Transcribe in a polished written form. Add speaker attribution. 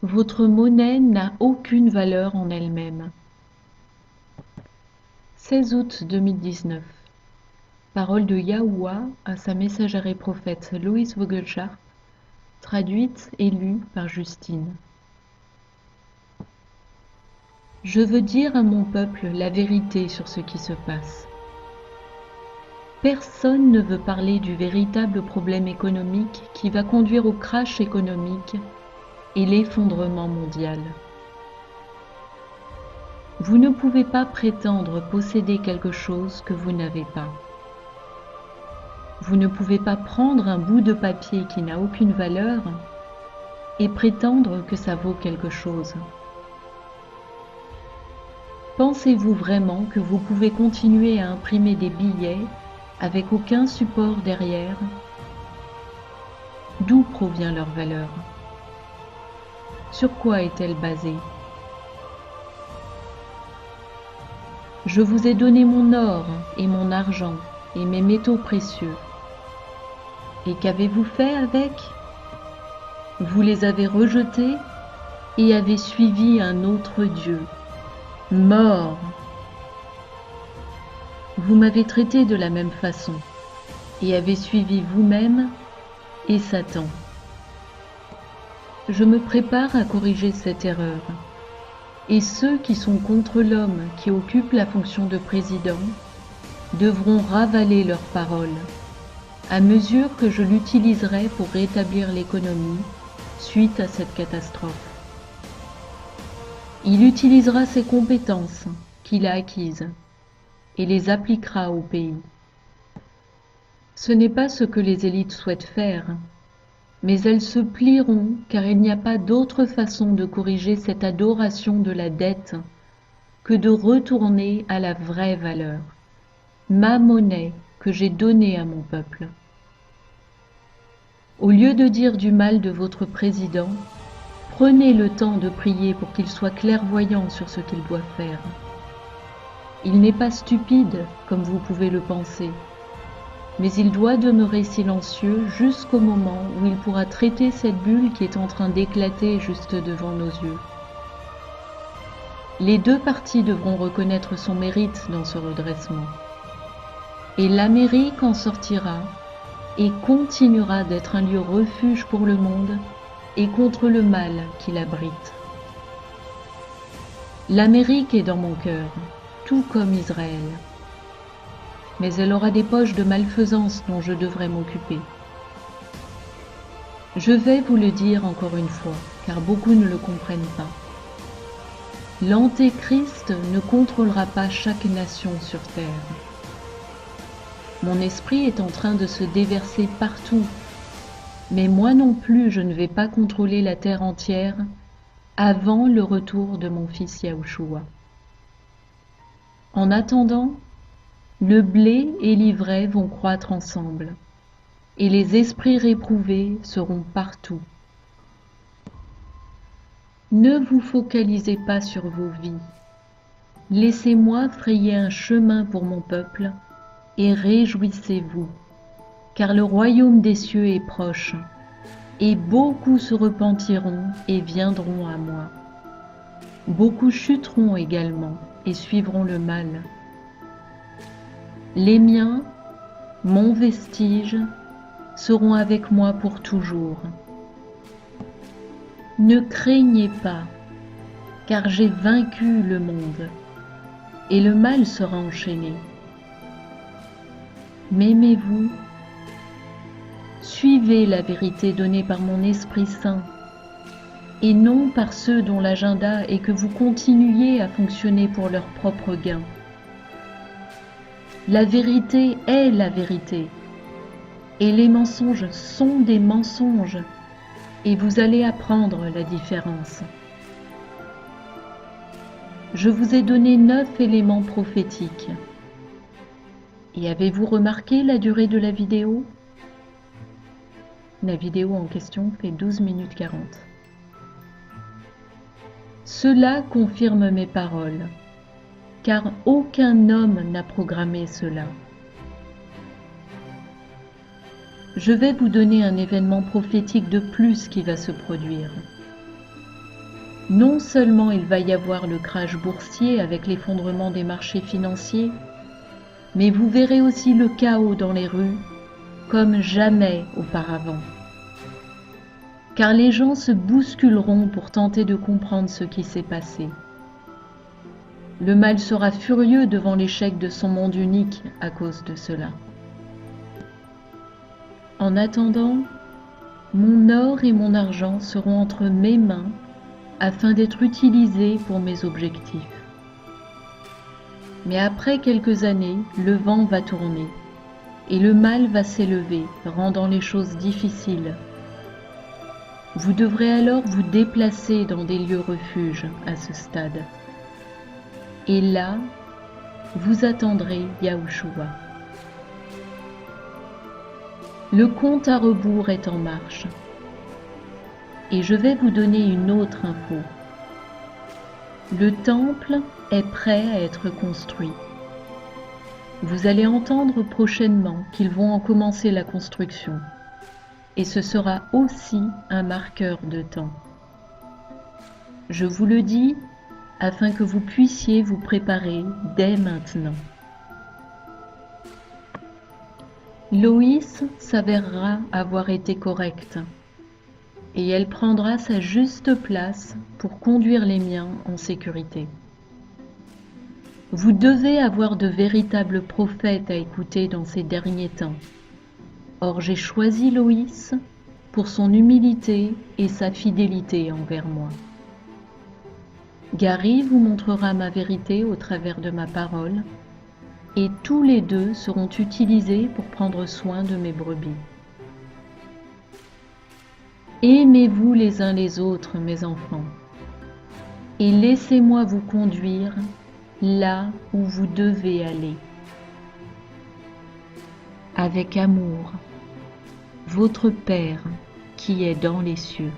Speaker 1: Votre monnaie n'a aucune valeur en elle-même. 16 août 2019. Parole de Yahuwah à sa messagère et prophète Louise Vogelchardt, traduite et lue par Justine. Je veux dire à mon peuple la vérité sur ce qui se passe. Personne ne veut parler du véritable problème économique qui va conduire au crash économique et l'effondrement mondial. Vous ne pouvez pas prétendre posséder quelque chose que vous n'avez pas. Vous ne pouvez pas prendre un bout de papier qui n'a aucune valeur et prétendre que ça vaut quelque chose. Pensez-vous vraiment que vous pouvez continuer à imprimer des billets avec aucun support derrière? D'où provient leur valeur? Sur quoi est-elle basée? Je vous ai donné mon or et mon argent et mes métaux précieux. Et qu'avez-vous fait avec? Vous les avez rejetés et avez suivi un autre Dieu, mort. Vous m'avez traité de la même façon et avez suivi vous-même et Satan. Je me prépare à corriger cette erreur. Et ceux qui sont contre l'homme qui occupe la fonction de président devront ravaler leurs paroles, à mesure que je l'utiliserai pour rétablir l'économie suite à cette catastrophe. Il utilisera ses compétences qu'il a acquises et les appliquera au pays. Ce n'est pas ce que les élites souhaitent faire, mais elles se plieront car il n'y a pas d'autre façon de corriger cette adoration de la dette que de retourner à la vraie valeur, ma monnaie que j'ai donnée à mon peuple. Au lieu de dire du mal de votre président, prenez le temps de prier pour qu'il soit clairvoyant sur ce qu'il doit faire. Il n'est pas stupide comme vous pouvez le penser, mais il doit demeurer silencieux jusqu'au moment où il pourra traiter cette bulle qui est en train d'éclater juste devant nos yeux. Les deux parties devront reconnaître son mérite dans ce redressement. Et l'Amérique en sortira et continuera d'être un lieu refuge pour le monde et contre le mal qui l'abrite. L'Amérique est dans mon cœur, tout comme Israël. Mais elle aura des poches de malfaisance dont je devrais m'occuper. Je vais vous le dire encore une fois, car beaucoup ne le comprennent pas. L'Antéchrist ne contrôlera pas chaque nation sur terre. Mon esprit est en train de se déverser partout, mais moi non plus je ne vais pas contrôler la terre entière avant le retour de mon fils Yahushua. En attendant, le blé et l'ivraie vont croître ensemble, et les esprits réprouvés seront partout. Ne vous focalisez pas sur vos vies. Laissez-moi frayer un chemin pour mon peuple, et réjouissez-vous, car le royaume des cieux est proche, et beaucoup se repentiront et viendront à moi. Beaucoup chuteront également et suivront le mal. Les miens, mon vestige, seront avec moi pour toujours. Ne craignez pas, car j'ai vaincu le monde, et le mal sera enchaîné. M'aimez-vous? Suivez la vérité donnée par mon Esprit Saint, et non par ceux dont l'agenda est que vous continuiez à fonctionner pour leur propre gain. La vérité est la vérité, et les mensonges sont des mensonges, et vous allez apprendre la différence. Je vous ai donné 9 éléments prophétiques. Et avez-vous remarqué la durée de la vidéo? La vidéo en question fait 12 minutes 40. Cela confirme mes paroles, car aucun homme n'a programmé cela. Je vais vous donner un événement prophétique de plus qui va se produire. non seulement il va y avoir le crash boursier avec l'effondrement des marchés financiers, mais vous verrez aussi le chaos dans les rues comme jamais auparavant. Car les gens se bousculeront pour tenter de comprendre ce qui s'est passé. Le mal sera furieux devant l'échec de son monde unique à cause de cela. En attendant, mon or et mon argent seront entre mes mains afin d'être utilisés pour mes objectifs. Mais après quelques années, le vent va tourner et le mal va s'élever, rendant les choses difficiles. Vous devrez alors vous déplacer dans des lieux refuges à ce stade. Et là, vous attendrez Yahushua. Le compte à rebours est en marche. Et je vais vous donner une autre info. Le temple est prêt à être construit. Vous allez entendre prochainement qu'ils vont en commencer la construction. Et ce sera aussi un marqueur de temps. Je vous le dis afin que vous puissiez vous préparer dès maintenant. Loïs s'avérera avoir été correcte et elle prendra sa juste place pour conduire les miens en sécurité. Vous devez avoir de véritables prophètes à écouter dans ces derniers temps. Or j'ai choisi Loïs pour son humilité et sa fidélité envers moi. Gary vous montrera ma vérité au travers de ma parole, et tous les deux seront utilisés pour prendre soin de mes brebis. Aimez-vous les uns les autres, mes enfants, et laissez-moi vous conduire là où vous devez aller. Avec amour, votre Père qui est dans les cieux.